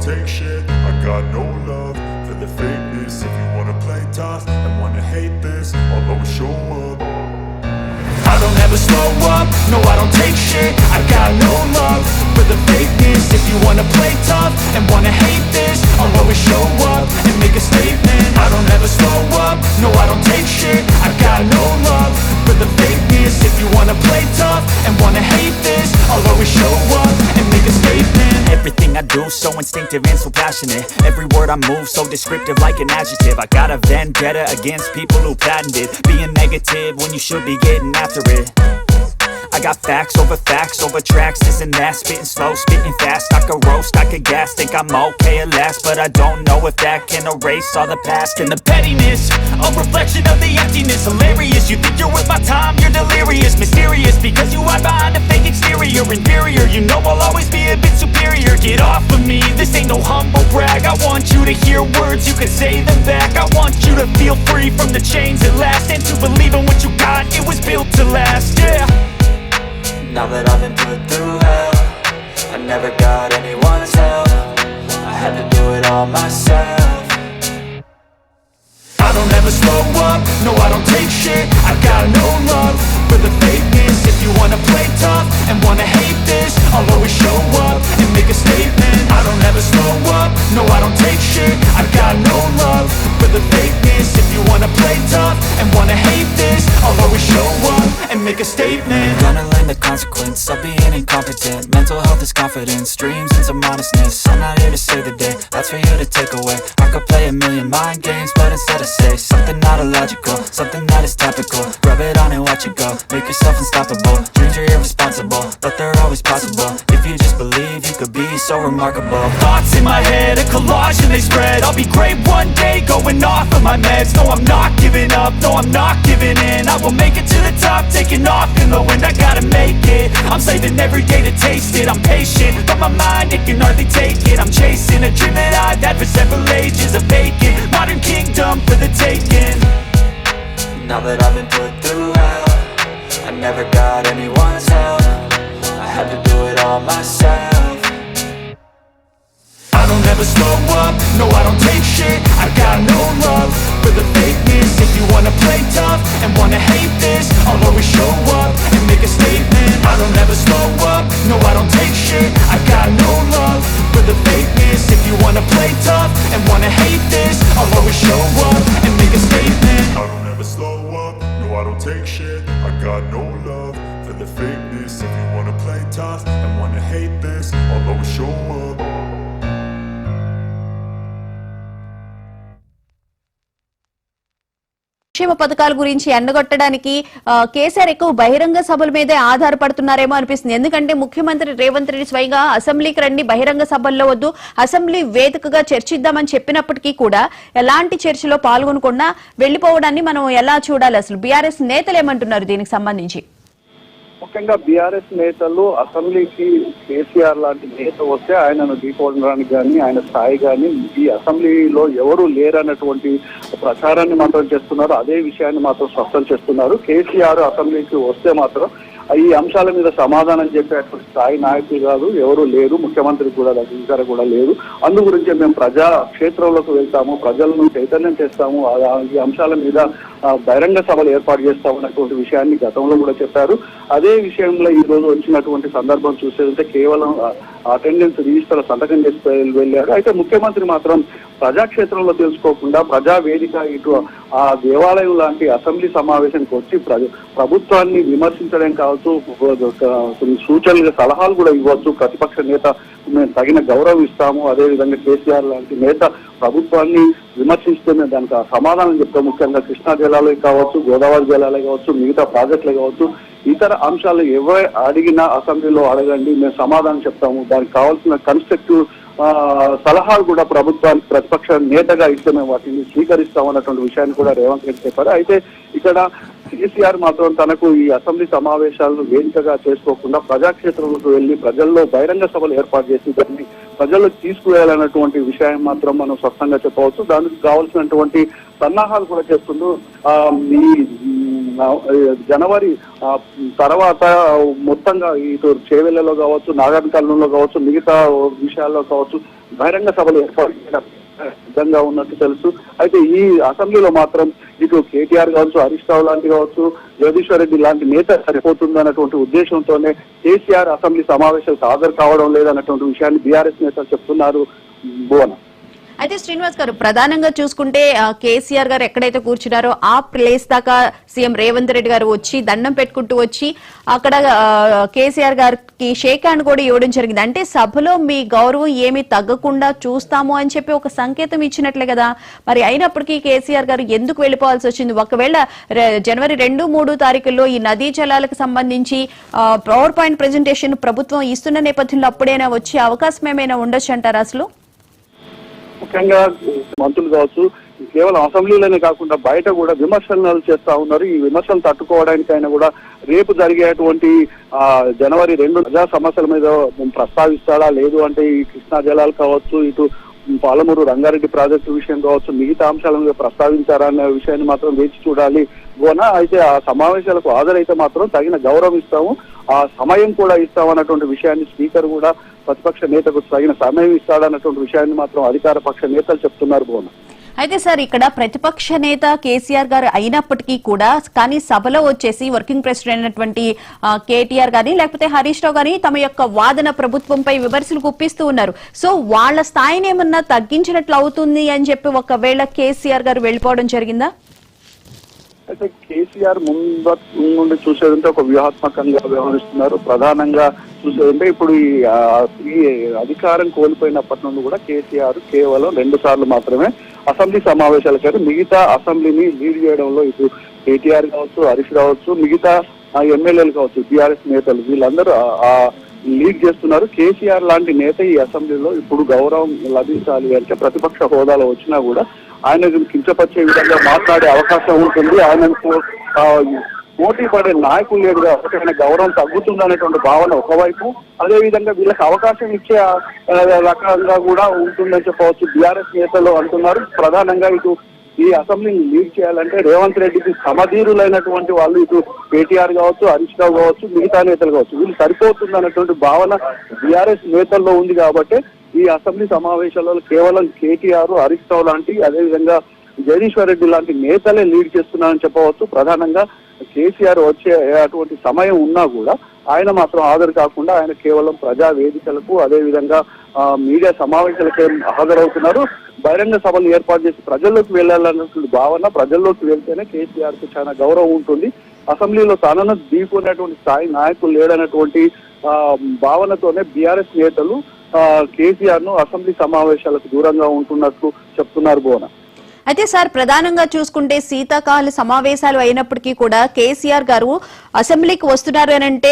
take shit. I got no love for the fakeness. If you wanna play tough and wanna hate this, I'll always show up. I don't ever slow up, no I don't take shit. I got no love for the fakeness. If you wanna play tough and wanna hate this, I'll always show up and make a statement. I don't ever slow up, no I don't take shit. I got no love for the fakeness. If you wanna play tough and wanna hate this, I'll always show up and make a statement. Everything I do so instinctive and so passionate. Every word I move so descriptive like an adjective. I got a vendetta against people who patented being negative when you should be getting after it. I got facts over tracks, this and that. Spitting slow, spitting fast. I could roast, I could gas. Think I'm okay at last, but I don't know if that can erase all the past. And the pettiness, a reflection of the emptiness. Hilarious, you think you're worth my time, you're delirious. Mysterious, because you hide behind a fake exterior. Inferior, you know I'll always be a bit superior. Get off of me, this ain't no humble brag. I want you to hear words, you can say them back. I want you to feel free from the chains at last, and to believe in what you got, it was built to last, yeah. Now that I've been put through hell, I never got anyone's help. I had to do it all myself. I don't ever slow up, no I don't take shit. I got no love for the fakeness. If you wanna play tough and wanna hate this, I'll always show up and make a statement. I don't ever slow up, no I don't take shit. I got no love for the fakeness. If you wanna play tough and wanna hate this, I'll always show up and make a statement. Gonna learn the consequence of being incompetent. Mental health is confidence, dreams and some modestness. I'm not here to save the day, that's for you to take away. I could play a million mind games, but instead I say something not illogical, something that is topical. Rub it on and watch it go, make yourself unstoppable. Dreams are irresponsible, but they're always possible. If you just believe, you could be so remarkable. Thoughts in my head, a collage and they spread. I'll be great one day, going off of my meds. No I'm not giving up, no I'm not giving in. I will make it to the top, taking off in the wind. I gotta make it, I'm saving every day to taste it. I'm patient, but my mind, it can hardly take it. I'm chasing a dream that I've had for several ages. A vacant, modern kingdom for the taking. Now that I've been put through hell, I never got anyone's help. I had to do it all myself. I don't ever slow up, no I don't take shit. I got no love for the fakeness. If you wanna play tough and wanna hate this, I'll always show up and make a statement. I don't ever slow up, no I don't take shit. I got no love for the fakeness. If you wanna play tough and wanna hate this, I'll always show up and make a statement. I don't ever slow up, no I don't take shit. I got no love for the fakeness. If you wanna play tough and wanna hate this, I'll always show up. సంక్షేమ పథకాల గురించి ఎండగొట్టడానికి కేసీఆర్ ఎక్కువ బహిరంగ సభల మీదే ఆధారపడుతున్నారేమో అనిపిస్తుంది. ఎందుకంటే ముఖ్యమంత్రి రేవంత్ రెడ్డి స్వయంగా అసెంబ్లీకి రండి, బహిరంగ సభల్లో వద్దు, అసెంబ్లీ వేదికగా చర్చిద్దామని చెప్పినప్పటికీ కూడా ఎలాంటి చర్చలో పాల్గొనకుండా వెళ్లిపోవడాన్ని మనం ఎలా చూడాలి? అసలు బీఆర్ఎస్ నేతలు ఏమంటున్నారు దీనికి సంబంధించి? ముఖ్యంగా బీఆర్ఎస్ నేతలు అసెంబ్లీకి కేసీఆర్ లాంటి నేత వస్తే ఆయనను ఢీకొనడానికి కానీ ఆయన స్థాయి కానీ ఈ అసెంబ్లీలో ఎవరు లేరన్నటువంటి ప్రచారాన్ని మాత్రం చేస్తున్నారు. అదే విషయాన్ని మాత్రం స్పష్టం చేస్తున్నారు. కేసీఆర్ అసెంబ్లీకి వస్తే మాత్రం ఈ అంశాల మీద సమాధానం చెప్పేటువంటి స్థాయి నాయకులు కాదు, ఎవరు లేరు, ముఖ్యమంత్రి కూడా దగ్గర కూడా లేరు. అందు గురించే మేము ప్రజా క్షేత్రంలోకి వెళ్తాము, ప్రజలను చైతన్యం చేస్తాము, ఈ అంశాల మీద బహిరంగ సభలు ఏర్పాటు చేస్తామన్నటువంటి విషయాన్ని గతంలో కూడా చెప్పారు. అదే విషయంలో ఈ రోజు వచ్చినటువంటి సందర్భం చూసేదంటే కేవలం అటెండెన్స్ రిజిస్టర్ సంతకం చేసి వెళ్ళారు. అయితే ముఖ్యమంత్రి మాత్రం ప్రజాక్షేత్రంలో తెలుసుకోకుండా ప్రజా వేదిక ఇటు ఆ దేవాలయం లాంటి అసెంబ్లీ సమావేశానికి వచ్చి ప్రభుత్వాన్ని విమర్శించడం కావచ్చు, సూచనలు సలహాలు కూడా ఇవ్వచ్చు. ప్రతిపక్ష నేత మేము తగిన గౌరవం ఇస్తాము, అదేవిధంగా కేసీఆర్ లాంటి నేత ప్రభుత్వాన్ని విమర్శిస్తే మేము దానికి సమాధానం చెప్తాం. ముఖ్యంగా కృష్ణా జలాలే కావచ్చు, గోదావరి జలాలే కావచ్చు, మిగతా ప్రాజెక్టులే కావచ్చు, ఇతర అంశాలు ఎవరు అడిగినా అసెంబ్లీలో అడగండి, మేము సమాధానం చెప్తాము. దానికి కావాల్సిన కన్స్ట్రక్టివ్ సలహాలు కూడా ప్రభుత్వానికి ప్రతిపక్ష నేతగా ఇస్తే మేము వాటిని స్వీకరిస్తామన్నటువంటి విషయాన్ని కూడా రేవంత్ రెడ్డి చెప్పారు. అయితే ఇక్కడ కేసీఆర్ మాత్రం తనకు ఈ అసెంబ్లీ సమావేశాలను వేదికగా చేసుకోకుండా ప్రజాక్షేత్రంలోకి వెళ్లి ప్రజల్లో బహిరంగ సభలు ఏర్పాటు చేసి దాన్ని ప్రజల్లోకి తీసుకువెళ్లాలన్నటువంటి విషయం మాత్రం మనం స్పష్టంగా చెప్పవచ్చు. దానికి కావాల్సినటువంటి సన్నాహాలు కూడా చేస్తుంటూ ఈ జనవరి తర్వాత మొత్తంగా ఇటు చేవెళ్లలో కావచ్చు, నాగర్కర్నూలులో కావచ్చు, మిగతా విషయాల్లో కావచ్చు బహిరంగ సభలు ఏర్పాటు చేయడం సిద్ధంగా ఉన్నట్టు తెలుసు. అయితే ఈ అసెంబ్లీలో మాత్రం ఇటు కేటీఆర్ కావచ్చు, హరీష్ రావు లాంటి కావచ్చు, జగదీశ్వర్ రెడ్డి లాంటి నేత సరిపోతుంది అన్నటువంటి ఉద్దేశంతోనే కేసీఆర్ అసెంబ్లీ సమావేశాలకు హాజరు కావడం లేదన్నటువంటి విషయాన్ని బీఆర్ఎస్ నేతలు చెప్తున్నారు. భువన అయితే శ్రీనివాస్ గారు, ప్రధానంగా చూసుకుంటే కేసీఆర్ గారు ఎక్కడైతే కూర్చున్నారో ఆ ప్లేస్ దాకా సీఎం రేవంత్ రెడ్డి గారు వచ్చి దండం పెట్టుకుంటూ వచ్చి అక్కడ కేసీఆర్ గారికి షేక్ హ్యాండ్ కూడా ఇవ్వడం జరిగింది. అంటే సభలో మీ గౌరవం ఏమీ తగ్గకుండా చూస్తాము అని చెప్పి ఒక సంకేతం ఇచ్చినట్లే కదా. మరి అయినప్పటికీ కేసీఆర్ గారు ఎందుకు వెళ్ళిపోవాల్సి వచ్చింది? ఒకవేళ జనవరి 2-3 తారీఖుల్లో ఈ నదీ జలాలకు సంబంధించి పవర్ పాయింట్ ప్రెజెంటేషన్ ప్రభుత్వం ఇస్తున్న నేపథ్యంలో అప్పుడైనా వచ్చే అవకాశం ఏమైనా ఉండొచ్చు అంటారా? అసలు ముఖ్యంగా మంత్రులు కావచ్చు, కేవలం అసెంబ్లీలోనే కాకుండా బయట కూడా విమర్శలు చేస్తా ఉన్నారు. ఈ విమర్శలు తట్టుకోవడానికైనా కూడా రేపు జరిగేటువంటి జనవరి 2 ప్రజా సమస్యల మీద ప్రస్తావిస్తాడా, లేదు అంటే ఈ కృష్ణా జలాలు కావచ్చు, ఇటు పాలమూరు రంగారెడ్డి ప్రాజెక్టు విషయం కావచ్చు, మిగతా అంశాల మీద ప్రస్తావించారా అనే విషయాన్ని మాత్రం వేచి చూడాలి. అయితే ఆ సమావేశాలకు హాజరైతే మాత్రం తగిన గౌరవం ఇస్తాము, ఆ సమయం కూడా ఇస్తామన్నటువంటి విషయాన్ని స్పీకర్ కూడా ప్రతిపక్ష నేతకు తగిన సమయం ఇస్తాడన్నటువంటి విషయాన్ని మాత్రం అధికార పక్ష నేతలు చెప్తున్నారు. భువన అయితే సార్, ఇక్కడ ప్రతిపక్ష నేత కేసీఆర్ గారు అయినప్పటికీ కూడా కానీ సభలో వచ్చేసి వర్కింగ్ ప్రెసిడెంట్ అయినటువంటి కేటీఆర్ గాని లేకపోతే హరీష్ రావు గాని తమ యొక్క వాదన ప్రభుత్వంపై విమర్శలు గుప్పిస్తూ ఉన్నారు. సో వాళ్ళ స్థాయిని ఏమన్నా తగ్గించినట్లు అవుతుంది అని చెప్పి ఒకవేళ కేసీఆర్ గారు వెళ్ళిపోవడం జరిగిందా? అయితే కేసీఆర్ నుండి చూసేదంటే ఒక వ్యూహాత్మకంగా వ్యవహరిస్తున్నారు. ప్రధానంగా చూసేదంటే ఇప్పుడు ఈ అధికారం కోల్పోయినప్పటి నుండి కూడా కేసీఆర్ కేవలం 2 సార్లు మాత్రమే అసెంబ్లీ సమావేశాలకు మిగతా అసెంబ్లీని లీడ్ చేయడంలో ఇటు కేటీఆర్ కావచ్చు, హరీష్ రావచ్చు, మిగతా ఎమ్మెల్యేలు కావచ్చు, బీఆర్ఎస్ నేతలు వీళ్ళందరూ లీడ్ చేస్తున్నారు. కేసీఆర్ లాంటి నేత ఈ అసెంబ్లీలో ఇప్పుడు గౌరవం లభించాలి అంటే ప్రతిపక్ష హోదాలో వచ్చినా కూడా ఆయన కించపరిచే విధంగా మాట్లాడే అవకాశం ఉంటుంది. ఆయనకు పోటీ పడే నాయకులు లేదుగా ఒకటైన గౌరవం తగ్గుతుందనేటువంటి భావన ఒకవైపు, అదే విధంగా వీళ్ళకి అవకాశం ఇచ్చే రకంగా కూడా ఉంటుందని చెప్పవచ్చు బీఆర్ఎస్ నేతలు అంటున్నారు. ప్రధానంగా ఇటు ఈ అసెంబ్లీని లీడ్ చేయాలంటే రేవంత్ రెడ్డికి సమధీరులైనటువంటి వాళ్ళు ఇటు కేటీఆర్ కావచ్చు, హరీష్ రావు కావచ్చు, మిగతా నేతలు కావచ్చు, వీళ్ళు సరిపోతుంది అన్నటువంటి భావన బీఆర్ఎస్ నేతల్లో ఉంది. కాబట్టి ఈ అసెంబ్లీ సమావేశాలలో కేవలం కేటీఆర్, హరీష్ రావు లాంటి అదేవిధంగా జగదీశ్వర్ రెడ్డి లాంటి నేతలే లీడ్ చేస్తున్నారని చెప్పవచ్చు. ప్రధానంగా కేసీఆర్ వచ్చే అటువంటి సమయం ఉన్నా కూడా ఆయన మాత్రం హాజరు కాకుండా ఆయన కేవలం ప్రజా వేదికలకు అదేవిధంగా మీడియా సమావేశాలకే హాజరవుతున్నారు. బహిరంగ సభలు ఏర్పాటు చేసి ప్రజల్లోకి వెళ్ళాలన్నటువంటి భావన, ప్రజల్లోకి వెళ్తేనే కేసీఆర్ కు చాలా గౌరవం ఉంటుంది. అసెంబ్లీలో తనను ఢీకొనేటువంటి స్థాయి నాయకులు లేడన్నటువంటి భావనతోనే బీఆర్ఎస్ నేతలు కేసీఆర్ ను అసెంబ్లీ సమావేశాలకు దూరంగా ఉంటున్నట్లు చెప్తున్నారు. భువన అయితే సార్, ప్రధానంగా చూసుకుంటే శీతాకాల సమావేశాలు అయినప్పటికీ కూడా కేసీఆర్ గారు అసెంబ్లీకి వస్తున్నారు అని అంటే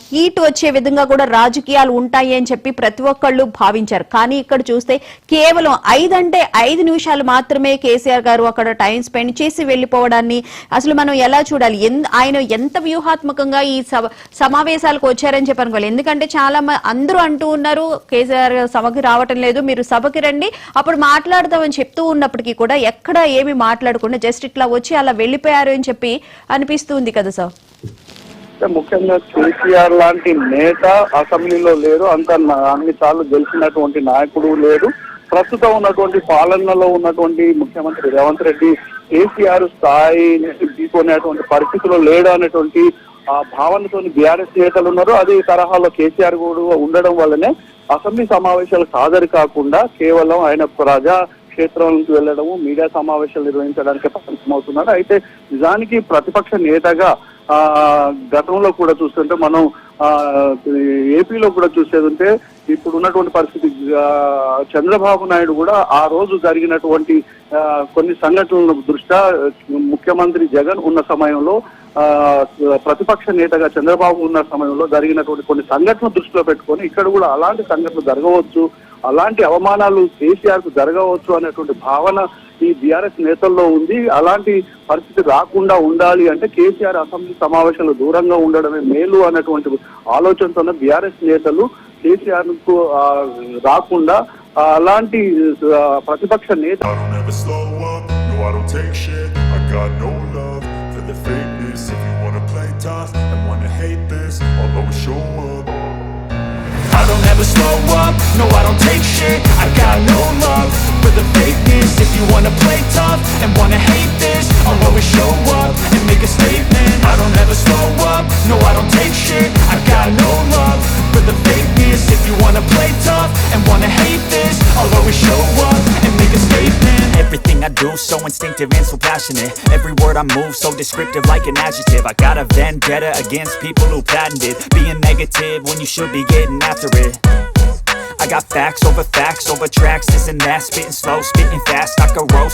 హీట్ వచ్చే విధంగా కూడా రాజకీయాలు ఉంటాయి అని చెప్పి ప్రతి ఒక్కళ్ళు భావించారు. కానీ ఇక్కడ చూస్తే కేవలం 5 నిమిషాలు మాత్రమే కేసీఆర్ గారు అక్కడ టైం స్పెండ్ చేసి వెళ్లిపోవడాన్ని అసలు మనం ఎలా చూడాలి? ఆయన ఎంత వ్యూహాత్మకంగా ఈ సమావేశాలకు వచ్చారని చెప్పి అనుకోవాలి. ఎందుకంటే చాలా అందరూ అంటూ ఉన్నారు కేసీఆర్ సభకి రావటం లేదు, మీరు సభకి రండి అప్పుడు మాట్లాడదామని చెప్తూ ఉన్నప్పటికీ కూడా ఎక్కడ ఏమి మాట్లాడకుండా జస్ట్ ఇట్లా వచ్చి అలా వెళ్లిపోయారు అని చెప్పి అనిపిస్తుంది కదా సార్. ముఖ్యంగా కేసీఆర్ లాంటి నేత అసెంబ్లీలో లేరు, అంత అన్ని సార్లు గెలిచినటువంటి నాయకుడు లేడు. ప్రస్తుతం ఉన్నటువంటి పాలనలో ఉన్నటువంటి ముఖ్యమంత్రి రేవంత్ రెడ్డి కేసీఆర్ స్థాయి తీసుకునేటువంటి పరిస్థితిలో లేడు అనేటువంటి భావనతో బీఆర్ఎస్ నేతలు ఉన్నారు. అదే తరహాలో కేసీఆర్ కూడా ఉండడం వల్లనే అసెంబ్లీ సమావేశాలకు హాజరు కాకుండా కేవలం ఆయన ప్రజా క్షేత్రాలకు వెళ్లడము, మీడియా సమావేశాలు నిర్వహించడానికి పరిమితమవుతున్నాడు. అయితే నిజానికి ప్రతిపక్ష నేతగా గతంలో కూడా చూస్తుంటే మనం ఏపీలో కూడా చూసేదంటే ఇప్పుడు ఉన్నటువంటి పరిస్థితి చంద్రబాబు నాయుడు కూడా ఆ రోజు జరిగినటువంటి కొన్ని సంఘటనల దృష్ట్యా ముఖ్యమంత్రి జగన్ ఉన్న సమయంలో ప్రతిపక్ష నేతగా చంద్రబాబు ఉన్న సమయంలో జరిగినటువంటి కొన్ని సంఘటనలు దృష్టిలో పెట్టుకొని ఇక్కడ కూడా అలాంటి సంఘటనలు జరగవచ్చు, అలాంటి అవమానాలు కేసీఆర్ కు జరగవచ్చు అనేటువంటి భావన ఈ బీఆర్ఎస్ నేతల్లో ఉంది. అలాంటి పరిస్థితి రాకుండా ఉండాలి అంటే కేసీఆర్ అసెంబ్లీ సమావేశాలు దూరంగా ఉండడమే మేలు అనేటువంటి ఆలోచనతోనే బీఆర్ఎస్ నేతలు కేసీఆర్ కు రాకుండా అలాంటి ప్రతిపక్ష నేత I don't never slow up, no I don't take shit. I got no love for the fakeness. If you wanna play tough and wanna hate this, I'll always show up and make a statement. I don't ever slow up, no I don't take shit. I got no love for the fakeness. If you wanna play tough and wanna hate this, I'll always show up and make a statement. Everything I do so instinctive and so passionate. Every word I move so descriptive like an adjective. I got a vendetta against people who patented being negative when you should be getting after it. I got facts over tracks, this and that. Spitting slow, spitting fast, I could roast